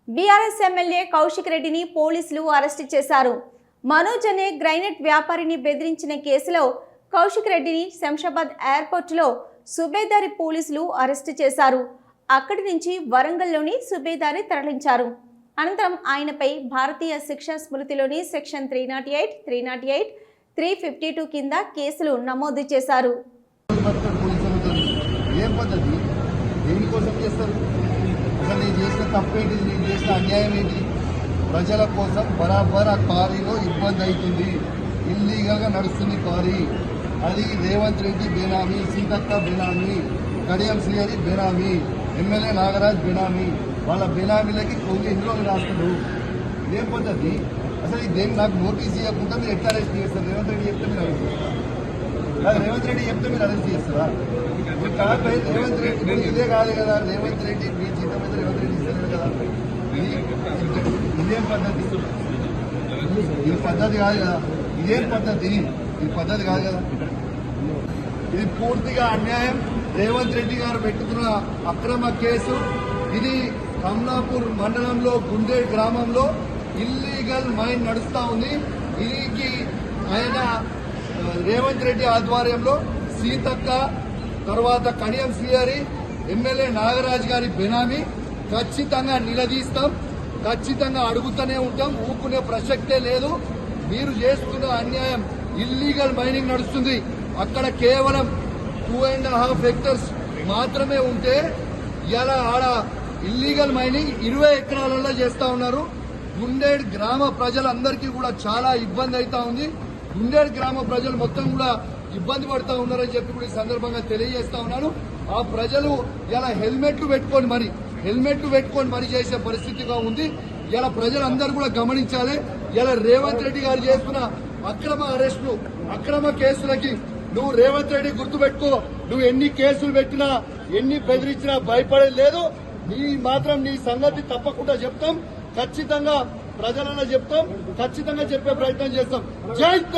BRS MLA Kaushik రెడ్డిని పోలీసులు arrest చేశారు. మనోజ్ అనే గ్రైనేట్ వ్యాపారిని బెదిరించిన కేసులో కౌశిక్ రెడ్డిని శంషాబాద్ ఎయిర్పోర్టులో సుబేదారి పోలీసులు అరెస్టు చేశారు. అక్కడి నుంచి వరంగల్లోని సుబేదారి తరలించారు. అనంతరం ఆయనపై భారతీయ శిక్షా స్మృతిలోని సెక్షన్ 308, 308, 352 కింద కేసులు నమోదు చేశారు. అన్యాయం ఏంటి? ప్రజల కోసం బరాబర్ ఆ క్వారీలో ఇబ్బంది అవుతుంది. ఇల్లీగల్ గా నడుస్తుంది క్వారీ. అది రేవంత్ రెడ్డి బేనామీ, సీతక్క బేనామీ, కడియం శ్రీహరి బేనామీ, ఎమ్మెల్యే నాగరాజ్ బేనామీ. వాళ్ళ బేనామీలకి కొన్ని ఇందులో రాస్తాడు. ఇదేం పద్ధతి? అసలు ఇదేం నాకు నోటీస్ ఇవ్వకుండా మీరు ఎట్లా అరెస్ట్ చేస్తారు? రేవంత్ రెడ్డి చెప్తే మీరు అరెస్ట్ చేస్తారు. రేవంత్ రెడ్డి చెప్తే మీరు అరెస్ట్ చేస్తారా? రేవంత్ రెడ్డి ఇదే కాదు కదా. రేవంత్ రెడ్డి మీ జీతం మీద రేవంత్ రెడ్డి ఇస్తారు కదా. ఇదేం పద్ధతి? ఇది పద్ధతి కాదు కదా. ఇదేం పద్ధతి? ఇది పద్ధతి కాదు కదా. ఇది పూర్తిగా అన్యాయం. రేవంత్ రెడ్డి గారు పెట్టుకున్న అక్రమ కేసు ఇది. కమలాపూర్ మండలంలో గుండే గ్రామంలో ఇల్లీగల్ మైన్ నడుస్తా ఉంది. దీనికి ఆయన రేవంత్ రెడ్డి ఆధ్వర్యంలో సీతక్క, తర్వాత కడియం శ్రీహరి, ఎమ్మెల్యే నాగరాజ్ గారి బెనామీ. ఖచ్చితంగా నిలదీస్తాం, ఖచ్చితంగా అడుగుతూనే ఉంటాం. ఊరుకునే ప్రసక్తే లేదు. మీరు చేస్తున్న అన్యాయం. ఇల్లీగల్ మైనింగ్ నడుస్తుంది. అక్కడ కేవలం 2.5 హెక్టర్స్ మాత్రమే ఉంటే ఇలా ఆడ ఇల్లీగల్ మైనింగ్ 20 ఎకరాలలో చేస్తా ఉన్నారు. గుండేడ్ గ్రామ ప్రజలందరికీ కూడా చాలా ఇబ్బంది అవుతా ఉంది. గుండేడ్ గ్రామ ప్రజలు మొత్తం కూడా ఇబ్బంది పడుతూ ఉన్నారని చెప్పి కూడా ఈ సందర్భంగా తెలియజేస్తా ఉన్నాను. ఆ ప్రజలు ఇలా హెల్మెట్లు పెట్టుకొని మరి చేసే పరిస్థితిగా ఉంది. ఇలా ప్రజలందరూ కూడా గమనించాలి. ఇలా రేవంత్ రెడ్డి గారు చేస్తున్న అక్రమ అరెస్టులు, అక్రమ కేసులకి నువ్వు రేవంత్ రెడ్డి గుర్తుపెట్టుకో. నువ్వు ఎన్ని కేసులు పెట్టినా, ఎన్ని బెదిరించినా భయపడేది లేదు. నీ సంగతి తప్పకుండా చెప్తాం. ఖచ్చితంగా ప్రజలలో చెప్తాం. ఖచ్చితంగా చెప్పే ప్రయత్నం చేస్తాం. జై